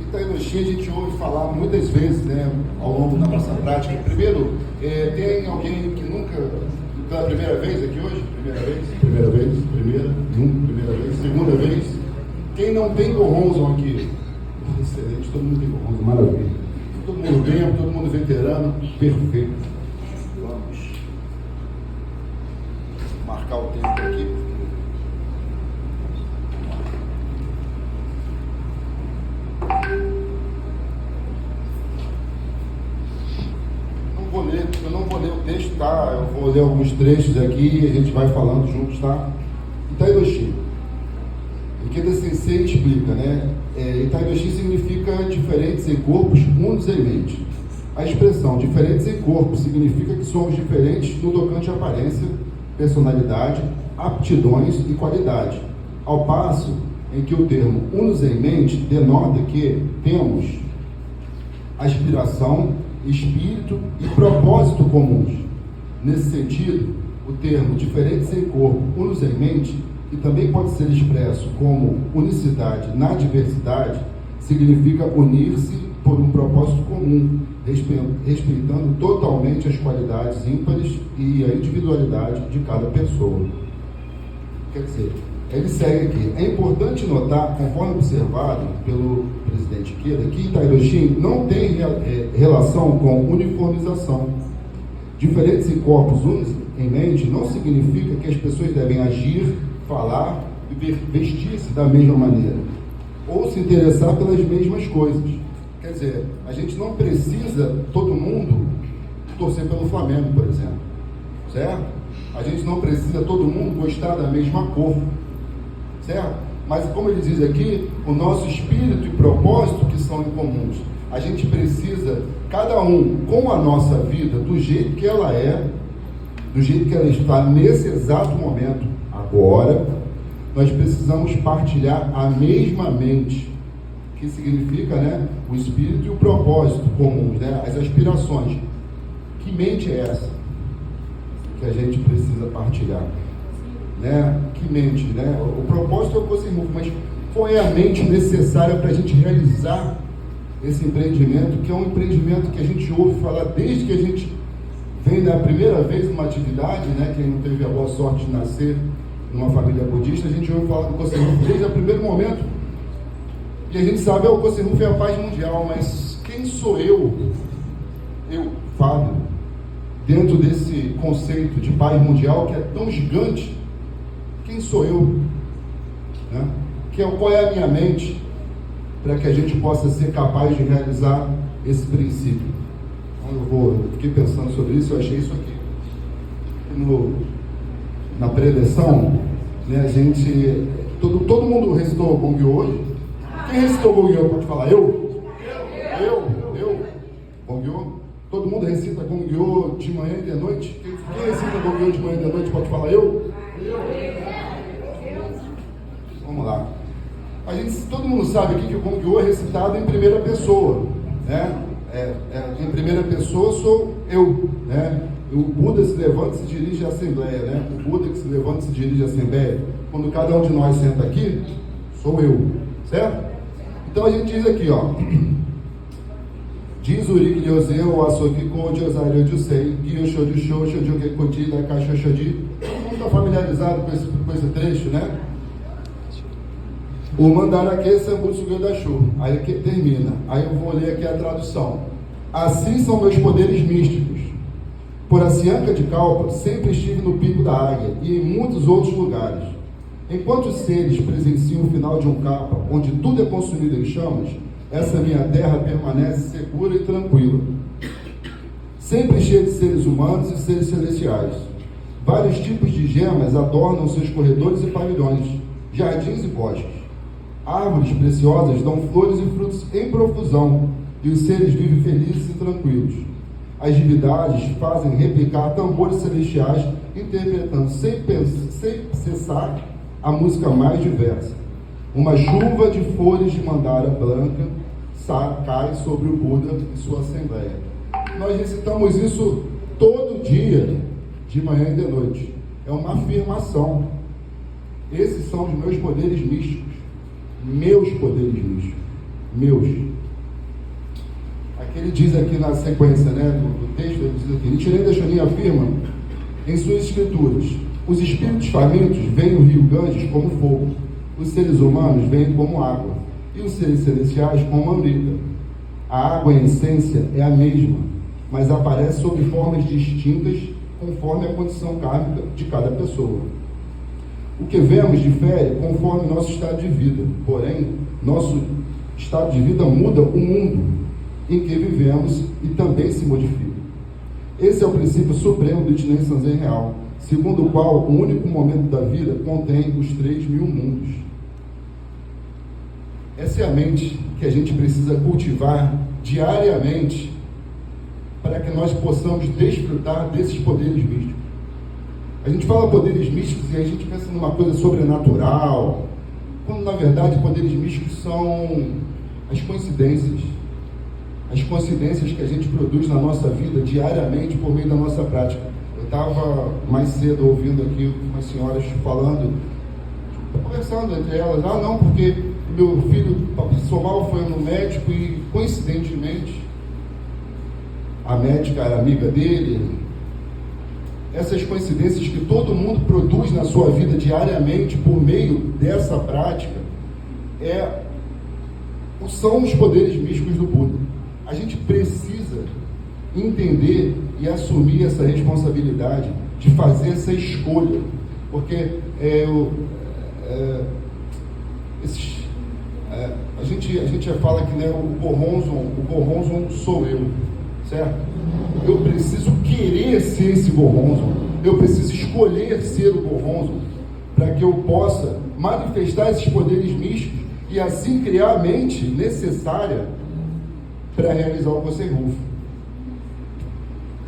Itaioxi a gente ouve falar muitas vezes, né, ao longo da nossa prática. Primeiro, tem alguém que nunca, pela primeira vez aqui hoje? Primeira vez, segunda vez. Quem não tem Goronzon aqui? Excelente, todo mundo tem Goronzon, maravilha. Todo mundo bem, todo mundo veterano, perfeito. Vamos marcar o tempo aqui. Eu não vou ler o texto, tá? Eu vou ler alguns trechos aqui e a gente vai falando juntos, tá? Itaioxi. Ikeda Sensei explica, né? Itaioxi significa diferentes em corpos, únicos em mente. A expressão diferentes em corpo significa que somos diferentes no tocante à aparência, personalidade, aptidões e qualidade. Ao passo em que o termo unos em mente denota que temos aspiração, espírito e propósito comuns. Nesse sentido, o termo diferentes em corpo, unos em mente, que também pode ser expresso como unicidade na diversidade, significa unir-se por um propósito comum, respeitando totalmente as qualidades ímpares e a individualidade de cada pessoa. Quer dizer, ele segue aqui. É importante notar, conforme observado pelo presidente Ikeda, que Itaioxi não tem relação com uniformização. Diferentes em corpos únicos em mente não significa que as pessoas devem agir, falar e vestir-se da mesma maneira, ou se interessar pelas mesmas coisas. Quer dizer, a gente não precisa, todo mundo, torcer pelo Flamengo, por exemplo. Certo? A gente não precisa, todo mundo, gostar da mesma cor. Certo? Mas como ele diz aqui, o nosso espírito e propósito que são incomuns. A gente precisa, cada um com a nossa vida, do jeito que ela é, do jeito que ela está nesse exato momento, agora, nós precisamos partilhar a mesma mente, que significa, né, o espírito e o propósito comuns, né, as aspirações. Que mente é essa que a gente precisa partilhar? Né? Que mente, né? O propósito é o Kosen-Rufu, mas qual é a mente necessária para a gente realizar esse empreendimento, que é um empreendimento que a gente ouve falar desde que a gente vem da primeira vez numa atividade, né? Quem não teve a boa sorte de nascer numa família budista, a gente ouve falar do Kosen-Rufu desde o primeiro momento, e a gente sabe, o Kosen-Rufu é a paz mundial, mas quem sou eu, Fábio, dentro desse conceito de paz mundial que é tão gigante? Quem sou eu? Né? Qual é a minha mente para que a gente possa ser capaz de realizar esse princípio? Então eu fiquei pensando sobre isso, eu achei isso aqui. Na preleção, né, a gente, todo mundo recitou o Gongyo hoje? Quem recitou o Gongyo? Pode falar, eu? Gongyo? Todo mundo recita Gongyo de manhã e de noite? Quem recita Gongyo de manhã e de noite? Pode falar, eu? Vamos lá. Todo mundo sabe aqui que o Gongyo é recitado em primeira pessoa, né? Em primeira pessoa sou eu, né? O Buda se levanta e se dirige à Assembleia, né? O Buda que se levanta e se dirige à Assembleia. Quando cada um de nós senta aqui, sou eu, certo? Então a gente diz aqui, ó. Jinzuri Kyose, o Asoki Koji, Osario Jusei, Gyosho Jusho, Shoujo Kekoti, Daikasho Shoji. Todo mundo está familiarizado com esse trecho, né? O Mandarake Sambutsuge Dashu. Aí que termina. Aí eu vou ler aqui a tradução. Assim são meus poderes místicos. Por Asianca de Kalpa, sempre estive no pico da águia e em muitos outros lugares. Enquanto os seres presenciam o final de um capa, onde tudo é consumido em chamas, essa minha terra permanece segura e tranquila. Sempre cheia de seres humanos e seres celestiais. Vários tipos de gemas adornam seus corredores e pavilhões, jardins e bosques. Árvores preciosas dão flores e frutos em profusão, e os seres vivem felizes e tranquilos. As divindades fazem replicar tambores celestiais, interpretando sem cessar a música mais diversa. Uma chuva de flores de mandara branca cai sobre o Buda e sua assembleia. Nós recitamos isso todo dia, de manhã e de noite. É uma afirmação. Esses são os meus poderes místicos. Meus poderes místicos. meus. Aqui ele diz aqui na sequência, né, do texto, ele diz aqui: Nichiren Daishonin afirma em suas escrituras: os espíritos famintos veem o rio Ganges como fogo, os seres humanos veem como água, e os seres celestiais como amrita. A água, em essência, é a mesma, mas aparece sob formas distintas conforme a condição kármica de cada pessoa. O que vemos difere conforme nosso estado de vida, porém, nosso estado de vida muda o mundo em que vivemos e também se modifica. Esse é o princípio supremo do Ichinen Sanzen real, segundo o qual o único momento da vida contém os 3.000 mundos. Essa é a mente que a gente precisa cultivar diariamente para que nós possamos desfrutar desses poderes místicos. A gente fala poderes místicos e a gente pensa numa coisa sobrenatural, quando na verdade poderes místicos são as coincidências que a gente produz na nossa vida diariamente por meio da nossa prática. Eu estava mais cedo ouvindo aqui umas senhoras falando, conversando entre elas: não, porque meu filho passou mal, foi no médico e coincidentemente a médica era amiga dele. Essas coincidências que todo mundo produz na sua vida diariamente por meio dessa prática são os poderes místicos do Buda. A gente precisa entender e assumir essa responsabilidade de fazer essa escolha, porque a gente fala que, né, o Gohonzon sou eu, certo? Eu preciso querer ser esse Gohonzon, eu preciso escolher ser o Gohonzon para que eu possa manifestar esses poderes místicos e assim criar a mente necessária para realizar o Kosen Rufu.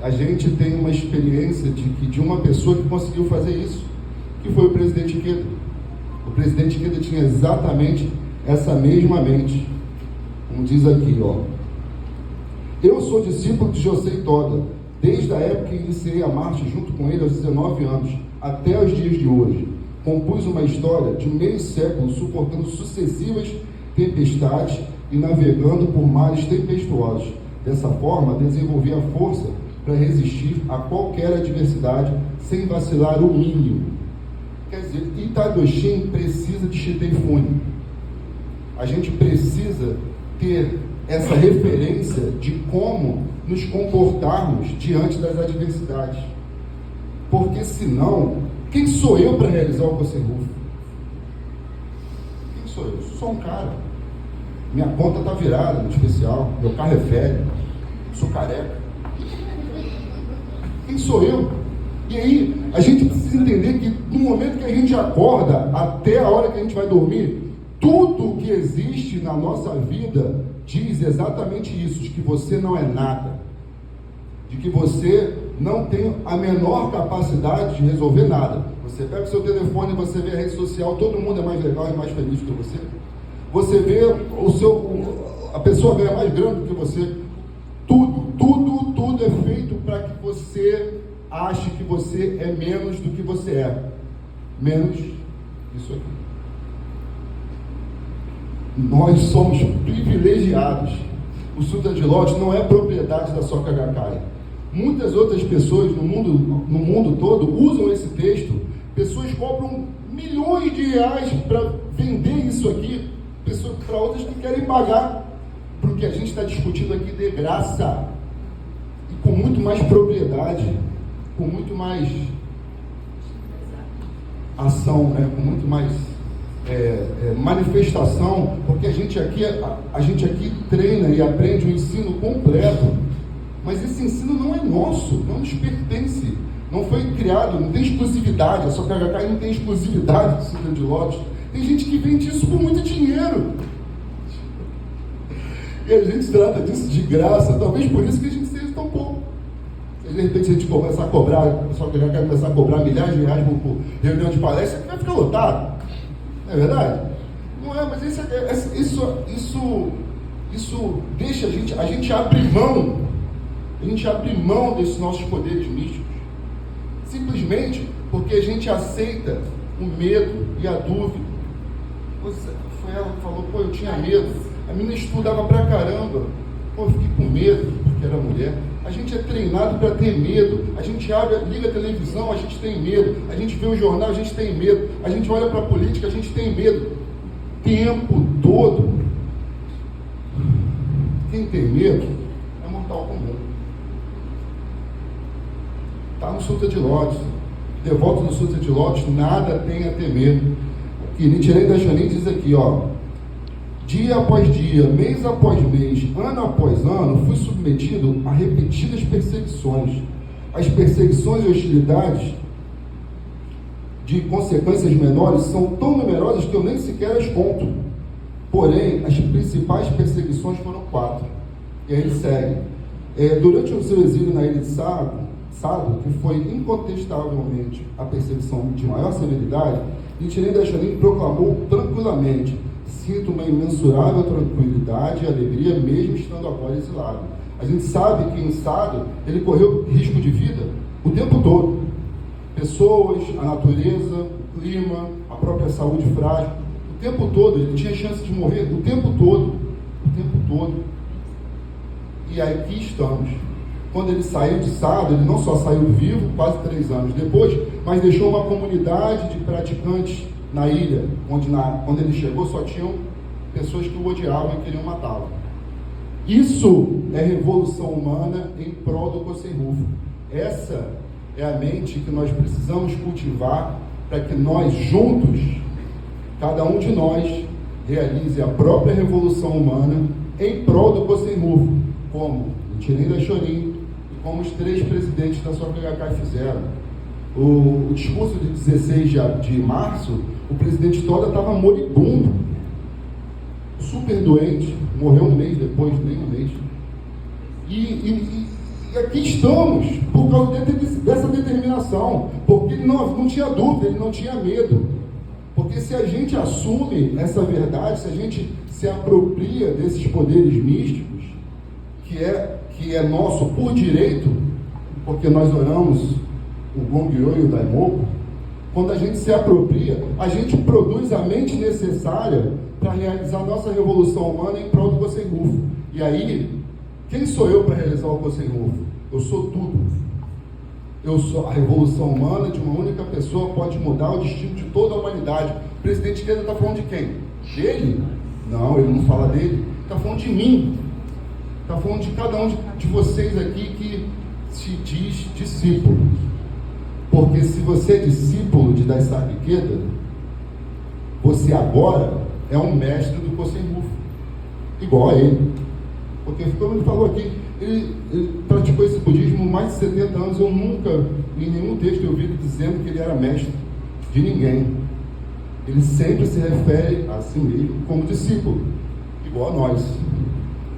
A gente tem uma experiência de uma pessoa que conseguiu fazer isso, que foi o presidente Ikeda. O presidente Ikeda tinha exatamente essa mesma mente, como diz aqui, ó: eu sou discípulo de Josei Toda, desde a época que iniciei a marcha junto com ele aos 19 anos, até os dias de hoje. Compus uma história de meio século, suportando sucessivas tempestades e navegando por mares tempestuosos. Dessa forma, desenvolvi a força para resistir a qualquer adversidade, sem vacilar o mínimo. Quer dizer, Itadoshin precisa de Shiteifune. A gente precisa ter essa referência de como nos comportarmos diante das adversidades. Porque senão, quem sou eu para realizar o Kosen Rufu? Quem sou eu? Eu sou só um cara. Minha conta está virada no especial, meu carro é velho, sou careca. Quem sou eu? E aí, a gente precisa entender que no momento que a gente acorda até a hora que a gente vai dormir, tudo que existe na nossa vida diz exatamente isso, de que você não é nada, de que você não tem a menor capacidade de resolver nada. Você pega o seu telefone, você vê a rede social, todo mundo é mais legal e mais feliz que você. Você vê a pessoa ganha mais grana do que você. Tudo é feito para que você ache que você é menos do que você é. Menos isso aqui. Nós somos privilegiados. O Sutra de Lótus não é propriedade da Soka Gakkai. Muitas outras pessoas no mundo todo usam esse texto. Pessoas compram milhões de reais para vender isso aqui. Pessoas para outras que querem pagar. Porque a gente está discutindo aqui de graça. E com muito mais propriedade. Com muito mais ação, né? Com muito mais manifestação. Porque a gente aqui treina e aprende o ensino completo. Mas esse ensino não é nosso, não nos pertence, não foi criado, não tem exclusividade. A Soka Gakkai não tem exclusividade do Sutra de Lótus. Tem gente que vende isso por muito dinheiro. E a gente trata disso de graça, talvez por isso que a gente seja tão pouco. Se de repente a gente começar a cobrar, a Soka Gakkai começar a cobrar milhares de reais por reunião de palestra, vai ficar lotado. Não é verdade? Não é, mas isso deixa a gente abre mão. A gente abre mão desses nossos poderes místicos, simplesmente porque a gente aceita o medo e a dúvida. Foi ela que falou: pô, eu tinha medo. A menina estudava pra caramba. Pô, eu fiquei com medo, porque era mulher. A gente é treinado para ter medo. A gente liga a televisão, a gente tem medo. A gente vê o jornal, a gente tem medo. A gente olha para a política, a gente tem medo. Tempo todo. Quem tem medo é mortal comum. Está no Sutra de Lótus. Devoto do Sutra de Lótus, nada tem a temer. E Nichiren Daishonin diz aqui, ó. Dia após dia, mês após mês, ano após ano, fui submetido a repetidas perseguições. As perseguições e hostilidades de consequências menores são tão numerosas que eu nem sequer as conto. Porém, as principais perseguições foram 4. E aí ele segue. Durante o seu exílio na ilha de Sado, que foi incontestavelmente a perseguição de maior severidade, Nichiren Daishonin proclamou tranquilamente: sinto uma imensurável tranquilidade e alegria mesmo estando agora exilado. A gente sabe que em Sado ele correu risco de vida o tempo todo. Pessoas, a natureza, o clima, a própria saúde frágil. O tempo todo, ele tinha chance de morrer o tempo todo. O tempo todo. E aqui estamos. Quando ele saiu de Sado, ele não só saiu vivo, quase 3 anos depois, mas deixou uma comunidade de praticantes na ilha, onde quando ele chegou só tinham pessoas que o odiavam e queriam matá-lo. Isso é revolução humana em prol do Kosen Rufu. Essa é a mente que nós precisamos cultivar para que nós juntos, cada um de nós, realize a própria revolução humana em prol do Kosen Rufu, como Nichiren Daishonin e como os 3 presidentes da Soka Gakkai fizeram. O discurso de 16 de março, o presidente Toda estava moribundo, super doente, morreu um mês depois, nem um mês. E aqui estamos, por causa dessa determinação, porque ele não tinha dúvida, ele não tinha medo. Porque se a gente assume essa verdade, se a gente se apropria desses poderes místicos, que é nosso por direito, porque nós oramos o Gongyo e o Daimoku, quando a gente se apropria, a gente produz a mente necessária para realizar a nossa revolução humana em prol do Kosen Rufu. E aí, quem sou eu para realizar o Kosen Rufu? Eu sou tudo. Eu sou a revolução humana de uma única pessoa, pode mudar o destino de toda a humanidade. O presidente Keda está falando de quem? Dele? Não, ele não fala dele. Está falando de mim. Está falando de cada um de vocês aqui que se diz discípulo. Porque se você é discípulo de Daisaki Keda, você agora é um mestre do Kosen Rufu, igual a ele. Porque, como ele falou aqui, ele praticou esse budismo há mais de 70 anos. Eu nunca, em nenhum texto, eu vi ele dizendo que ele era mestre de ninguém. Ele sempre se refere a si mesmo como discípulo, igual a nós.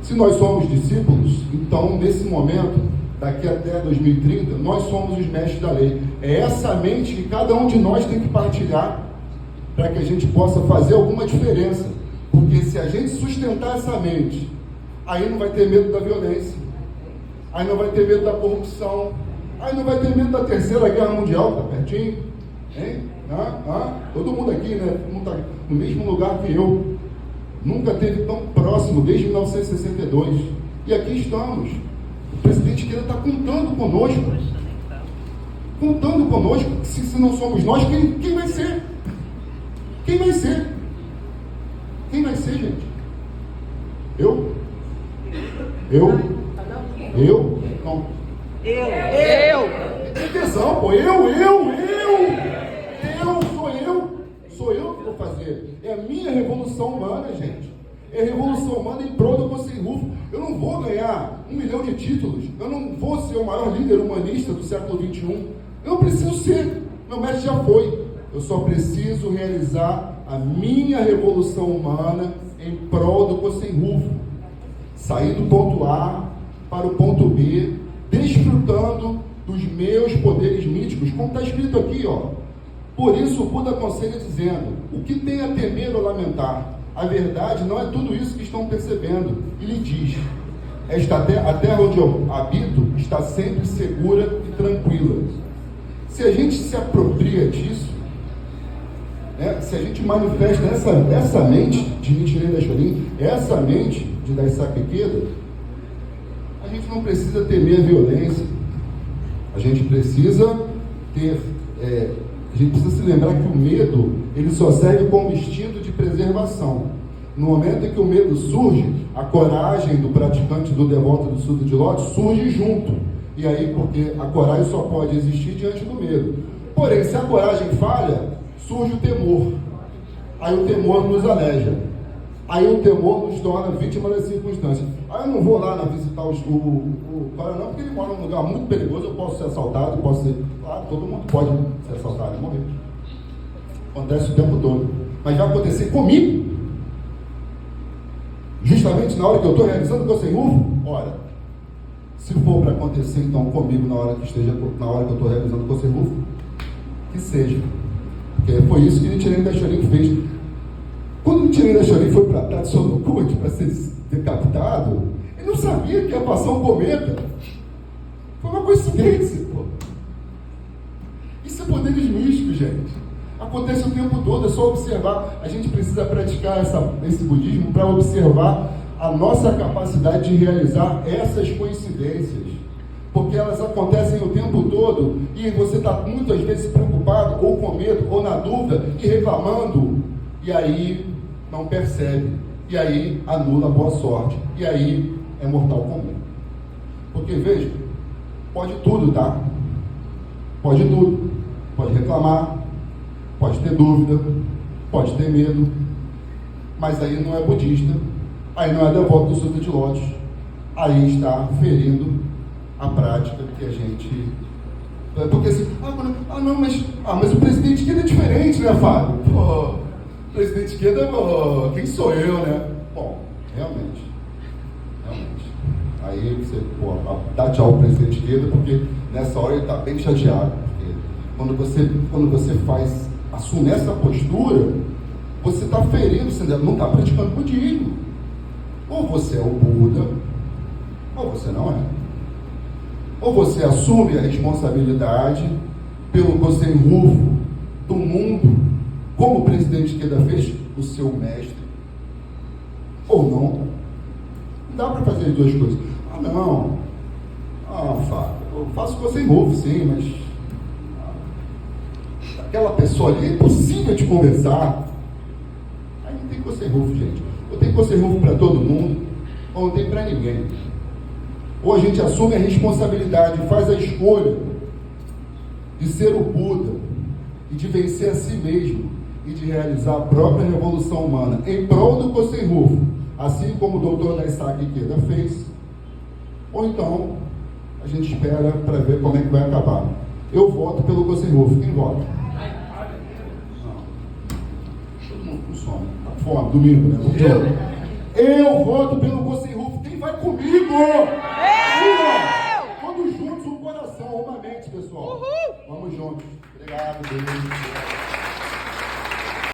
Se nós somos discípulos, então, nesse momento, daqui até 2030, nós somos os mestres da lei. É essa mente que cada um de nós tem que partilhar para que a gente possa fazer alguma diferença. Porque se a gente sustentar essa mente, aí não vai ter medo da violência, aí não vai ter medo da corrupção, aí não vai ter medo da Terceira Guerra Mundial, tá pertinho, hein? Todo mundo aqui, né? Todo mundo tá no mesmo lugar que eu. Nunca esteve tão próximo, desde 1962. E aqui estamos. O presidente Keda está contando conosco. Contando conosco. Se não somos nós, quem vai ser? Quem vai ser? Quem vai ser, gente? Eu? Não. Tem tesão, pô. Sou eu que vou fazer. É a minha revolução humana, gente. É a revolução humana em prol do Kosen Rufu. Eu não vou ganhar 1 milhão de títulos. Eu não vou ser o maior líder humanista do século XXI. Eu não preciso ser. Meu mestre já foi. Eu só preciso realizar a minha revolução humana em prol do Kosen Rufu. Sair do ponto A para o ponto B, desfrutando dos meus poderes místicos, como está escrito aqui, ó. Por isso o Buda aconselha dizendo: o que tem a temer ou lamentar? A verdade não é tudo isso que estão percebendo. E lhe diz: a terra onde eu habito está sempre segura e tranquila. Se a gente se apropria disso, né? Se a gente manifesta essa mente de Nichiren Daishonin, essa mente de Daisaku Ikeda, a gente não precisa temer a violência. A gente precisa se lembrar que o medo, ele só serve como instinto de preservação. No momento em que o medo surge, a coragem do praticante, do devoto do Sutra de Lótus surge junto. E aí, porque a coragem só pode existir diante do medo. Porém, se a coragem falha, surge o temor. Aí o temor nos aleja. Aí o temor nos torna vítima das circunstâncias. Aí eu não vou lá visitar o cara não, porque ele mora num lugar muito perigoso, eu posso ser assaltado, posso ser... Claro, todo mundo pode ser assaltado em momento. Acontece o tempo todo. Mas vai acontecer comigo? Justamente na hora que eu estou realizando o Kosen Rufu? Ora, se for para acontecer então comigo na hora que eu estou realizando o Kosen Rufu, que seja. Porque foi isso que Nichiren Daishonin fez. Quando Nichiren Daishonin foi para Tatsunokuchi para ser decapitado, ele não sabia que ia passar um cometa. Foi uma coincidência, pô. Isso é poderes místicos, gente. Acontece o tempo todo, é só observar. A gente precisa praticar esse budismo para observar a nossa capacidade de realizar essas coincidências. Porque elas acontecem o tempo todo e você está muitas vezes preocupado, ou com medo, ou na dúvida, e reclamando, e aí não percebe, e aí anula a boa sorte, e aí é mortal comum. Porque, veja, pode tudo, tá? Pode tudo. Pode reclamar, pode ter dúvida, pode ter medo, mas aí não é budista, aí não é devoto do Sutra de Lótus, aí está ferindo a prática que a gente... Porque assim, mas o presidente Ikeda é diferente, né, Fábio? Pô, o presidente Ikeda, quem sou eu, né? Bom, realmente. Aí você, dá tchau ao presidente Ikeda, porque nessa hora ele está bem chateado. Porque quando você assume essa postura, você está ferindo, você não está praticando budismo. Ou você é o Buda, ou você não é. Ou você assume a responsabilidade pelo Kosen Rufu do mundo, como o presidente Ikeda fez, o seu mestre. Ou não. Não dá para fazer as duas coisas. Fábio, eu faço Kosen Rufu, sim, mas aquela pessoa ali é impossível de conversar. Aí não tem Kosen Rufu, gente. Ou tem Kosen Rufu para todo mundo, ou não tem para ninguém. Ou a gente assume a responsabilidade, faz a escolha de ser o Buda e de vencer a si mesmo e de realizar a própria revolução humana em prol do Kosen Rufu, assim como o Dr. Daisaku Ikeda fez. Ou então a gente espera para ver como é que vai acabar. Eu voto pelo Kosen Rufu. Quem vota? Todo mundo com sono. Tá fome, domingo, né? Eu voto pelo Kosen Rufu. Quem vai comigo? Todos juntos, um coração, uma mente, pessoal. Vamos juntos. Obrigado, Deus.